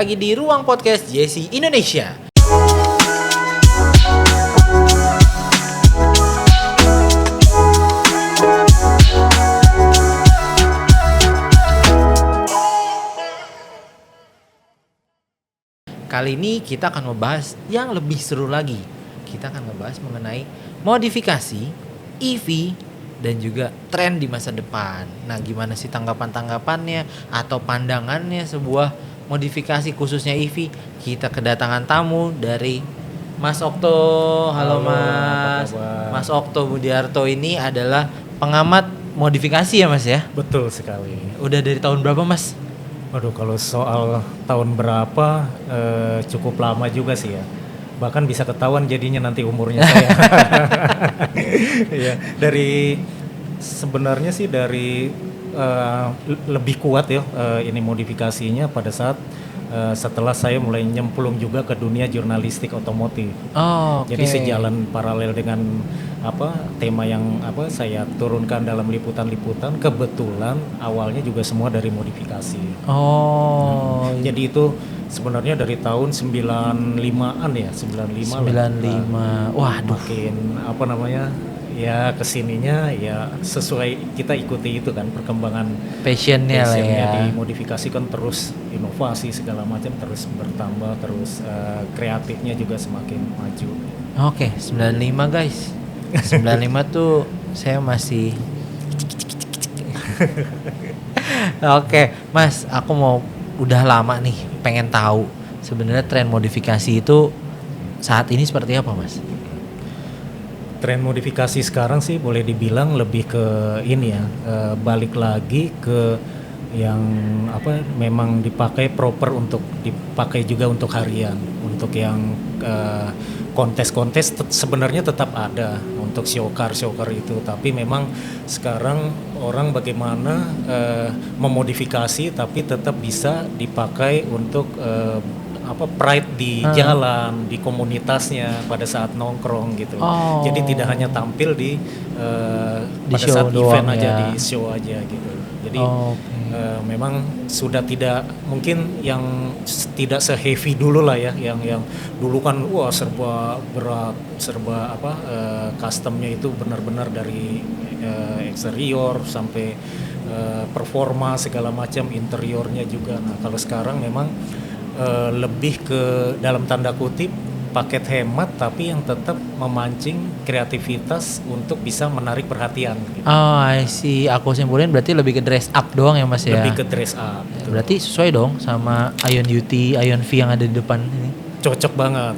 Lagi di ruang podcast JC Indonesia. Kali ini kita akan membahas yang lebih seru lagi. Kita akan membahas mengenai modifikasi EV dan juga tren di masa depan. Nah, gimana sih tanggapan-tanggapannya atau pandangannya sebuah modifikasi khususnya EV? Kita kedatangan tamu dari Mas Okto. Halo Mas. Mas Okto Budiarto ini adalah pengamat modifikasi ya Mas ya? Betul sekali. Udah dari tahun berapa Mas? Waduh, kalau soal tahun berapa cukup lama juga sih ya. Bahkan bisa ketahuan jadinya nanti umurnya saya. Ya, sebenarnya sih dari lebih kuat ya ini modifikasinya pada saat setelah saya mulai nyemplung juga ke dunia jurnalistik otomotif. Oh, Jadi sejalan paralel dengan tema yang saya turunkan dalam liputan-liputan, kebetulan awalnya juga semua dari modifikasi. Jadi itu sebenarnya dari tahun 95-an ya, 95. Waduh. Makin ya kesininya ya sesuai kita ikuti itu kan perkembangan Passionnya lah ya. Di modifikasi kan terus inovasi segala macam terus bertambah, terus kreatifnya juga semakin maju. Oke, 95 guys. 95 tuh saya masih Oke, Mas, aku udah lama nih pengen tahu sebenarnya tren modifikasi itu saat ini seperti apa, Mas? Tren modifikasi sekarang sih boleh dibilang lebih ke ini ya, balik lagi ke yang memang dipakai proper untuk dipakai juga untuk harian, untuk yang kontes-kontes sebenarnya tetap ada untuk show car itu, tapi memang sekarang orang bagaimana memodifikasi tapi tetap bisa dipakai untuk pride di jalan, di komunitasnya pada saat nongkrong gitu. Jadi tidak hanya tampil di pada saat event aja, di show aja gitu. Jadi memang sudah tidak mungkin yang tidak se-heavy dulu lah ya, yang dulu kan serba berat, serba customnya itu benar-benar dari eksterior sampai performa segala macam, interiornya juga. Nah, kalau sekarang memang lebih ke dalam tanda kutip paket hemat tapi yang tetap memancing kreativitas untuk bisa menarik perhatian gitu. I see. Aku simpulin berarti lebih ke dress up doang ya Mas ya? Lebih ke dress up. Betul. Berarti sesuai dong sama Ion UT, Ion V yang ada di depan ini? Cocok banget.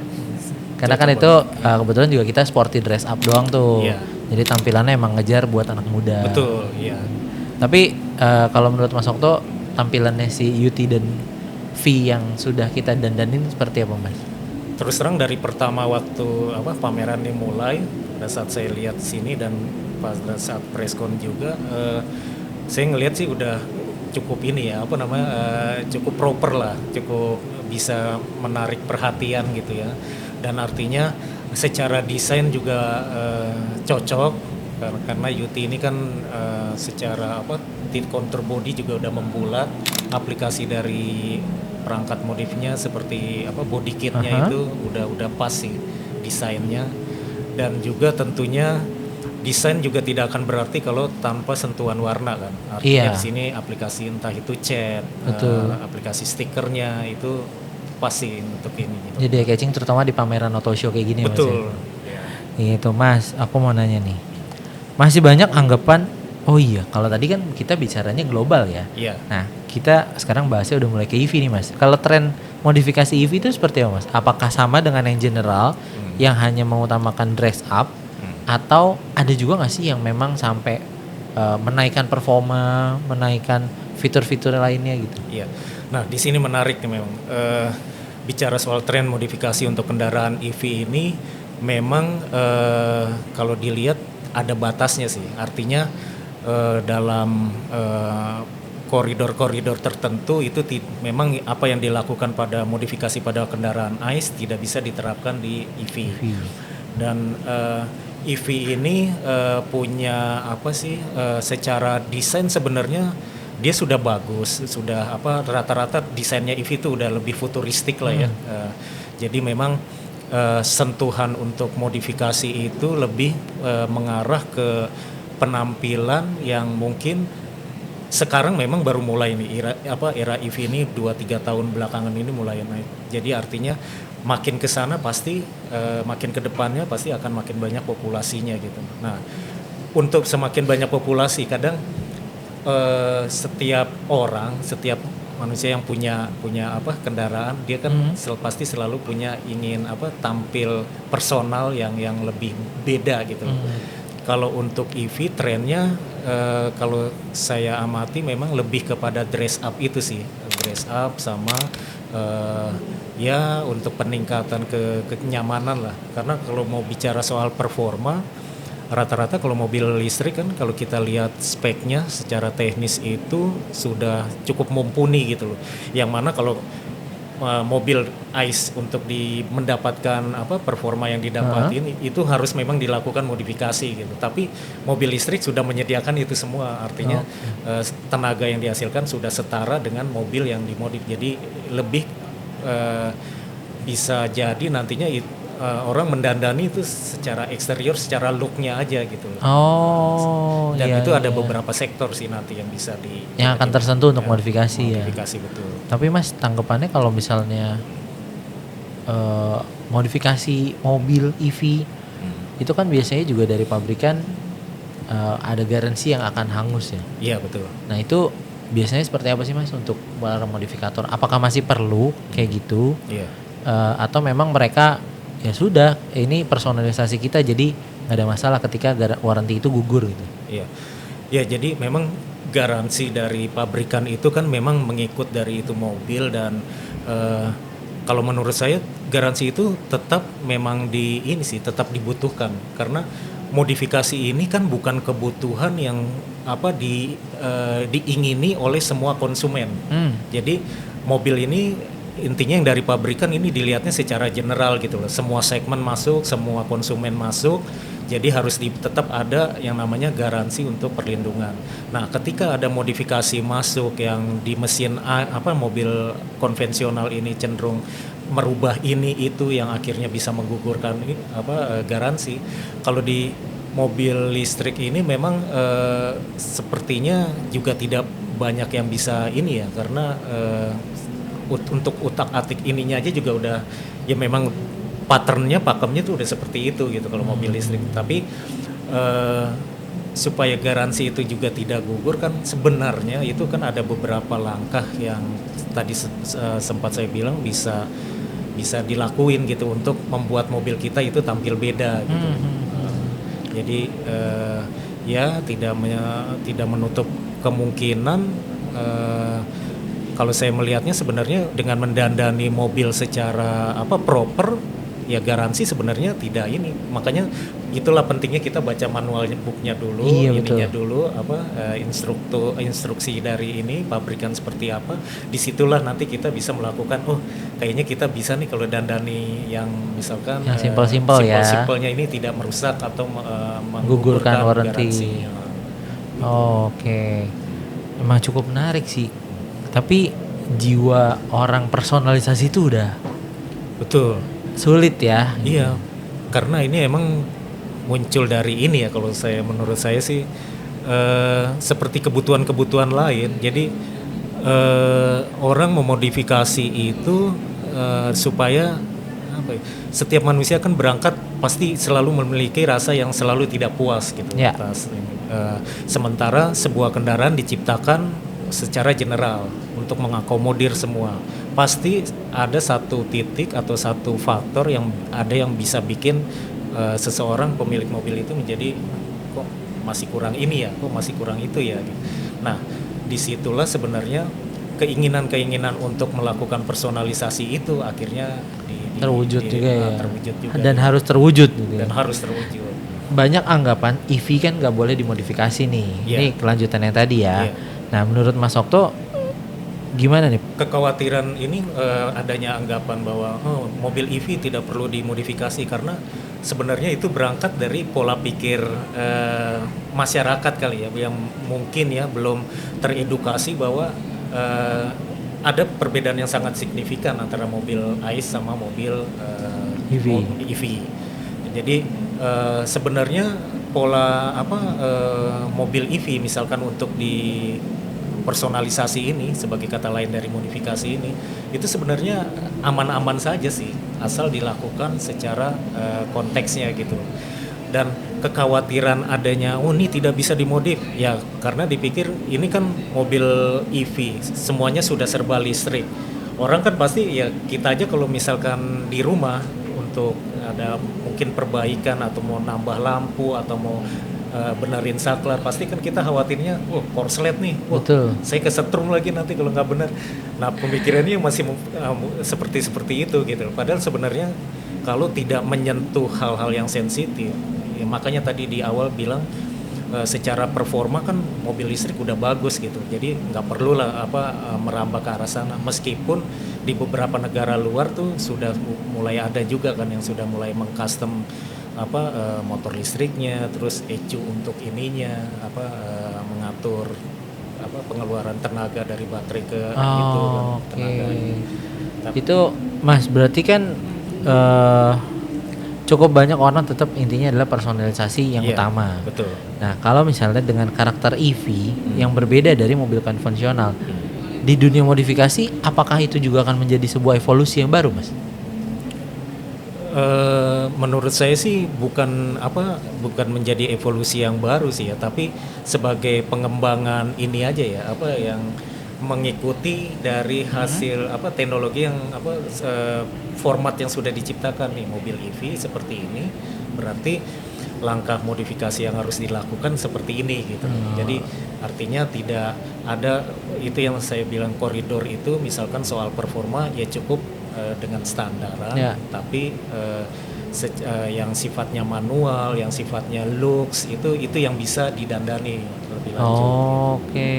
Karena kan itu kebetulan juga kita sporty dress up doang tuh. Yeah. Jadi tampilannya emang ngejar buat anak muda. Betul, iya. Tapi kalau menurut Mas Okto tampilannya si UT dan V yang sudah kita dandanin seperti apa Mas? Terus terang dari pertama waktu pameran dimulai, pada saat saya lihat sini dan pada saat preskon juga, saya ngelihat sih udah cukup ini ya cukup proper lah, cukup bisa menarik perhatian gitu ya. Dan artinya secara desain juga cocok karena UT ini kan secara tip contour body juga udah membulat, aplikasi dari perangkat modifnya seperti body kitnya itu udah pas sih desainnya, dan juga tentunya desain juga tidak akan berarti kalau tanpa sentuhan warna kan. Artinya di sini aplikasi entah itu cat, aplikasi stikernya itu pas sih untuk ini. Gitu. Jadi catching terutama di pameran auto show kayak gini. Betul. Mas ya? Itu Mas, aku mau nanya nih. Masih banyak anggapan, kalau tadi kan kita bicaranya global ya. Iya. Nah, kita sekarang bahasnya udah mulai ke EV nih Mas. Kalau tren modifikasi EV itu seperti apa Mas? Apakah sama dengan yang general yang hanya mengutamakan dress up atau ada juga nggak sih yang memang sampai menaikkan performa, menaikkan fitur-fitur lainnya gitu? Iya. Nah, di sini menarik nih memang bicara soal tren modifikasi untuk kendaraan EV ini memang kalau dilihat ada batasnya sih. Artinya dalam koridor-koridor tertentu itu memang apa yang dilakukan pada modifikasi pada kendaraan ICE tidak bisa diterapkan di EV. Dan EV ini punya secara desain sebenarnya dia sudah bagus, sudah rata-rata desainnya EV itu udah lebih futuristik lah ya. Jadi memang sentuhan untuk modifikasi itu lebih mengarah ke penampilan yang mungkin sekarang memang baru mulai nih era EV ini 2-3 tahun belakangan ini mulai naik. Jadi artinya makin ke sana pasti makin ke depannya pasti akan makin banyak populasinya gitu. Nah, untuk semakin banyak populasi kadang setiap manusia yang punya kendaraan dia kan pasti selalu punya ingin tampil personal yang lebih beda gitu. Kalau untuk EV trennya kalau saya amati memang lebih kepada dress up itu sih, dress up sama ya untuk peningkatan kenyamanan lah. Karena kalau mau bicara soal performa rata-rata kalau mobil listrik kan kalau kita lihat speknya secara teknis itu sudah cukup mumpuni gitu loh. Yang mana kalau mobil ICE untuk mendapatkan performa yang didapatin itu harus memang dilakukan modifikasi gitu. Tapi mobil listrik sudah menyediakan itu semua. Artinya tenaga yang dihasilkan sudah setara dengan mobil yang dimodif. Jadi lebih bisa jadi nantinya orang mendandani itu secara eksterior, secara looknya aja gitu. Dan iya, itu ada beberapa sektor sih nanti yang bisa yang akan tersentuh untuk modifikasi ya. Modifikasi betul. Tapi Mas tanggapannya kalau misalnya modifikasi mobil EV itu kan biasanya juga dari pabrikan ada garansi yang akan hangus ya. Iya betul. Nah itu biasanya seperti apa sih Mas untuk para modifikator? Apakah masih perlu kayak gitu? Iya. Atau memang mereka ya sudah ini personalisasi kita jadi nggak ada masalah ketika warranty itu gugur gitu. Iya. Ya jadi memang garansi dari pabrikan itu kan memang mengikut dari itu mobil dan kalau menurut saya garansi itu tetap memang tetap dibutuhkan karena modifikasi ini kan bukan kebutuhan yang diingini oleh semua konsumen. Jadi mobil ini intinya yang dari pabrikan ini dilihatnya secara general gitu loh. Semua segmen masuk, semua konsumen masuk. Jadi harus tetap ada yang namanya garansi untuk perlindungan. Nah, ketika ada modifikasi masuk yang di mesin mobil konvensional ini cenderung merubah ini itu yang akhirnya bisa menggugurkan garansi. Kalau di mobil listrik ini memang sepertinya juga tidak banyak yang bisa ini ya karena untuk utak-atik ininya aja juga udah ya memang pakemnya tuh udah seperti itu gitu kalau mobil listrik. Tapi supaya garansi itu juga tidak gugur kan sebenarnya itu kan ada beberapa langkah yang tadi sempat saya bilang bisa dilakuin gitu untuk membuat mobil kita itu tampil beda gitu. Jadi ya tidak menutup kemungkinan kalau saya melihatnya sebenarnya dengan mendandani mobil secara proper ya garansi sebenarnya tidak ini. Makanya itulah pentingnya kita baca manual booknya dulu, ininya dulu instruksi dari ini pabrikan seperti apa. Disitulah nanti kita bisa melakukan kayaknya kita bisa nih kalau dandani yang misalkan yang simpel-simpel ya. Simpelnya ini tidak merusak atau menggugurkan warranty. Oke. Emang cukup menarik sih. Tapi jiwa orang personalisasi itu udah betul sulit ya. Iya, karena ini emang muncul dari ini ya kalau menurut saya sih seperti kebutuhan lain. Jadi orang memodifikasi itu supaya setiap manusia kan berangkat pasti selalu memiliki rasa yang selalu tidak puas gitu atas sementara sebuah kendaraan diciptakan secara general untuk mengakomodir semua. Pasti ada satu titik atau satu faktor yang bisa bikin seseorang pemilik mobil itu menjadi kok masih kurang ini ya, kok masih kurang itu ya. Nah, disitulah sebenarnya keinginan untuk melakukan personalisasi itu akhirnya terwujud juga. Dan ya. harus terwujud juga. Dan harus terwujud. Banyak anggapan EV kan nggak boleh dimodifikasi nih. Ini kelanjutan yang tadi ya. Nah, menurut Mas Okto Gimana nih? Kekhawatiran ini adanya anggapan bahwa mobil EV tidak perlu dimodifikasi karena sebenarnya itu berangkat dari pola pikir masyarakat kali ya yang mungkin ya belum teredukasi bahwa ada perbedaan yang sangat signifikan antara mobil ICE sama mobil EV. EV. Jadi sebenarnya pola mobil EV misalkan untuk di personalisasi ini sebagai kata lain dari modifikasi ini itu sebenarnya aman-aman saja sih asal dilakukan secara konteksnya gitu. Dan kekhawatiran adanya ini tidak bisa dimodif ya karena dipikir ini kan mobil EV semuanya sudah serba listrik. Orang kan pasti ya kita aja kalau misalkan di rumah untuk ada mungkin perbaikan atau mau nambah lampu atau mau benerin saklar pasti kan kita khawatirnya korslet nih, Betul. saya kesetrum lagi nanti kalau nggak benar. Nah pemikirannya masih seperti itu gitu. Padahal sebenarnya kalau tidak menyentuh hal-hal yang sensitif, ya makanya tadi di awal bilang secara performa kan mobil listrik udah bagus gitu. Jadi nggak perlu lah merambah ke arah sana. Meskipun di beberapa negara luar tuh sudah mulai ada juga kan yang sudah mulai mengcustom motor listriknya, terus ECU untuk ininya mengatur pengeluaran tenaga dari baterai ke itu kan, tenaga. Itu Mas berarti kan cukup banyak orang tetap intinya adalah personalisasi yang Iya, utama. betul. Nah, kalau misalnya dengan karakter EV yang berbeda dari mobil konvensional di dunia modifikasi, apakah itu juga akan menjadi sebuah evolusi yang baru, Mas? Menurut saya sih bukan menjadi evolusi yang baru sih ya, tapi sebagai pengembangan ini aja ya, yang mengikuti dari hasil teknologi yang format yang sudah diciptakan nih mobil EV seperti ini, berarti langkah modifikasi yang harus dilakukan seperti ini gitu. Jadi artinya tidak ada itu yang saya bilang koridor itu, misalkan soal performa ya cukup dengan standaran, tapi yang sifatnya manual, yang sifatnya looks itu yang bisa didandani lebih lanjut. Oke,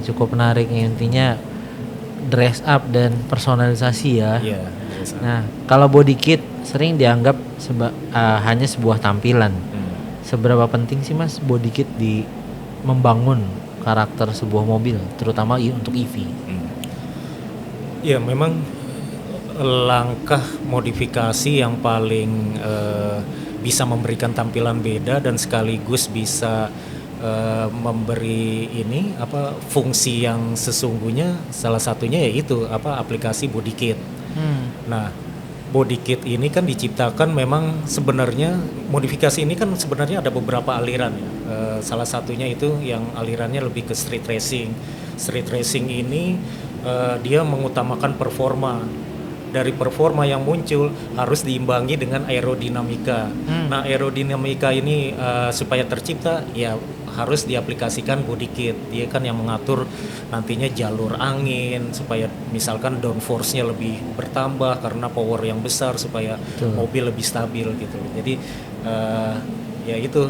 cukup menarik intinya dress up dan personalisasi ya. Iya. Nah, kalau body kit sering dianggap hanya sebuah tampilan. Seberapa penting sih Mas body kit di membangun karakter sebuah mobil, terutama untuk EV? Ya memang langkah modifikasi yang paling bisa memberikan tampilan beda dan sekaligus bisa memberi fungsi yang sesungguhnya, salah satunya yaitu aplikasi body kit. Nah, body kit ini kan diciptakan memang sebenarnya modifikasi ini kan sebenarnya ada beberapa aliran ya. Salah satunya itu yang alirannya lebih ke street racing. Street racing ini dia mengutamakan performa. Dari performa yang muncul harus diimbangi dengan aerodinamika. Nah, aerodinamika ini supaya tercipta ya harus diaplikasikan body kit. Dia kan yang mengatur nantinya jalur angin supaya misalkan downforce-nya lebih bertambah karena power yang besar supaya mobil lebih stabil gitu. Jadi ya itu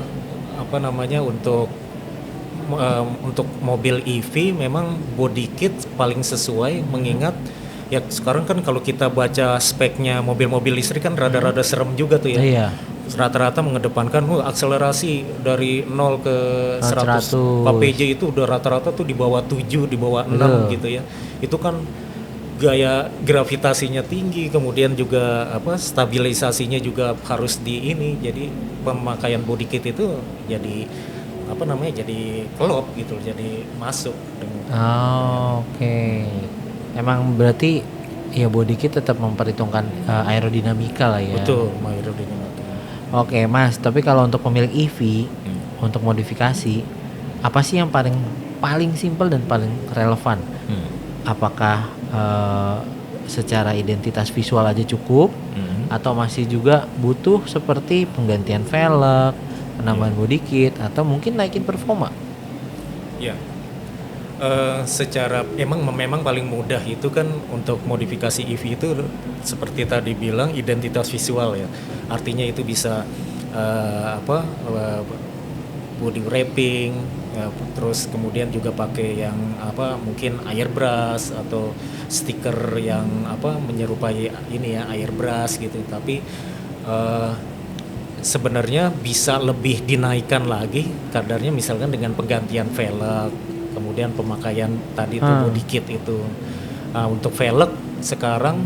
untuk mobil EV memang body kit paling sesuai, mengingat ya sekarang kan kalau kita baca speknya mobil-mobil listrik kan rada-rada serem juga tuh ya. Iya. Rata-rata mengedepankan akselerasi dari 0 ke 100 kpj itu udah rata-rata tuh di bawah 7, di bawah 6 gitu ya. Itu kan gaya gravitasinya tinggi, kemudian juga stabilisasinya juga harus jadi pemakaian body kit itu jadi jadi klop gitu, jadi masuk dengan Oke. Emang berarti ya body kit tetap memperhitungkan aerodinamika lah ya. Betul, aerodinamika. Oke Mas, tapi kalau untuk pemilik EV untuk modifikasi, apa sih yang paling simpel dan paling relevan? Apakah secara identitas visual aja cukup, atau masih juga butuh seperti penggantian velg, penambahan body kit, atau mungkin naikin performa? Ya. Secara memang paling mudah itu kan untuk modifikasi EV itu seperti tadi bilang identitas visual ya, artinya itu bisa body wrapping Ya, terus kemudian juga pakai yang mungkin airbrush atau stiker yang menyerupai ini ya airbrush gitu. Tapi sebenarnya bisa lebih dinaikkan lagi kadarnya, misalkan dengan penggantian velg, kemudian pemakaian tadi itu body kit itu. Nah, untuk velg sekarang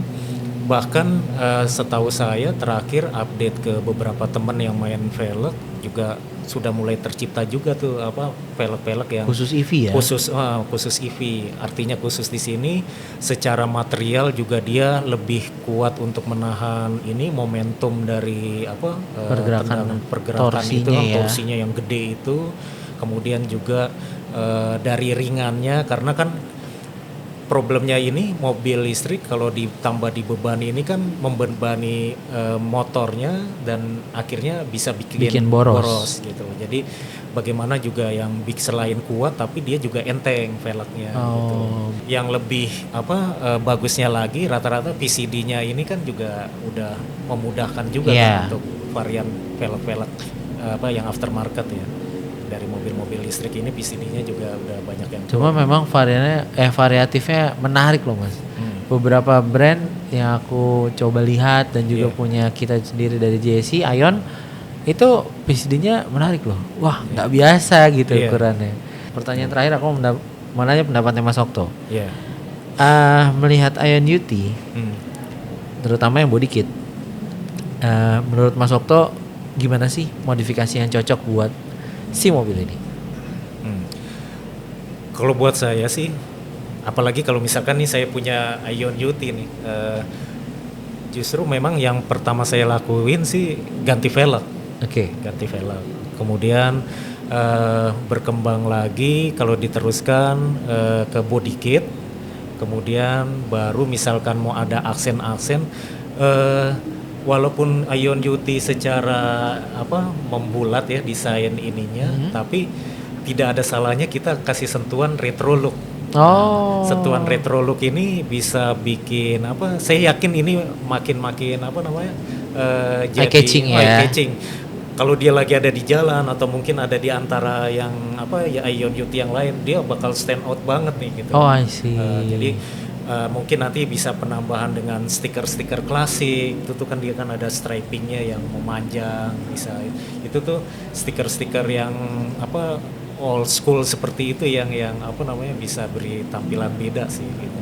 bahkan setahu saya terakhir update ke beberapa teman yang main velg juga sudah mulai tercipta juga tuh velg-velg yang khusus EV ya. Khusus EV, artinya khusus di sini secara material juga dia lebih kuat untuk menahan ini momentum dari pergerakan itu kan, torsinya yang gede itu. Kemudian juga dari ringannya, karena kan problemnya ini mobil listrik kalau ditambah dibebani ini kan membebani motornya dan akhirnya bisa bikin boros gitu. Jadi bagaimana juga yang selain kuat tapi dia juga enteng velgnya gitu. Yang lebih bagusnya lagi, rata-rata PCD-nya ini kan juga udah memudahkan juga kan untuk varian velg-velg yang aftermarket ya. Dari mobil-mobil listrik ini PCD-nya juga udah banyak yang cuma memang variatifnya menarik loh Mas. Beberapa brand yang aku coba lihat dan juga punya kita sendiri dari JSC Ion itu PCD-nya menarik loh. Wah, nggak biasa gitu ukurannya. Pertanyaan terakhir aku mau nanya pendapatnya Mas Okto. Melihat Ion UT, terutama yang body kit, menurut Mas Okto gimana sih modifikasi yang cocok buat si mobil ini? Kalau buat saya sih, apalagi kalau misalkan nih saya punya Ion UT nih, justru memang yang pertama saya lakuin sih ganti velg. Ganti velg. Kemudian berkembang lagi kalau diteruskan ke body kit. Kemudian baru misalkan mau ada aksen-aksen. Walaupun Ion UT secara membulat ya desain ininya, tapi tidak ada salahnya kita kasih sentuhan retro look. Sentuhan retro look ini bisa bikin saya yakin ini makin jadi eye-catching. Kalau dia lagi ada di jalan atau mungkin ada di antara yang Ion UT yang lain, dia bakal stand out banget nih gitu. I see. Jadi mungkin nanti bisa penambahan dengan stiker-stiker klasik itu tuh kan dia kan ada stripingnya yang memanjang, bisa itu tuh stiker-stiker yang old school seperti itu yang bisa beri tampilan beda sih gitu.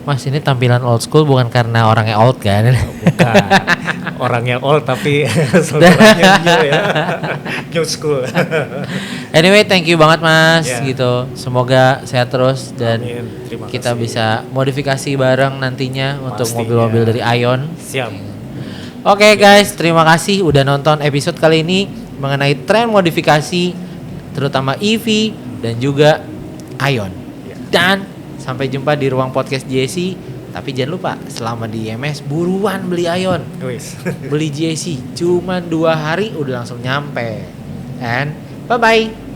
Mas ini tampilan old school bukan karena orangnya old kan? Bukan, orangnya old tapi saudaranya new ya, new school. Anyway, thank you banget Mas gitu. Semoga sehat terus dan kita kasih. bisa modifikasi bareng nantinya untuk mobil-mobil dari Ion. Siap. Oke guys, terima kasih udah nonton episode kali ini mengenai tren modifikasi terutama EV dan juga Ion. Dan sampai jumpa di ruang podcast JSC. Tapi jangan lupa selama di IMS buruan beli Ion. Beli JSC cuma 2 hari udah langsung nyampe. And bye bye.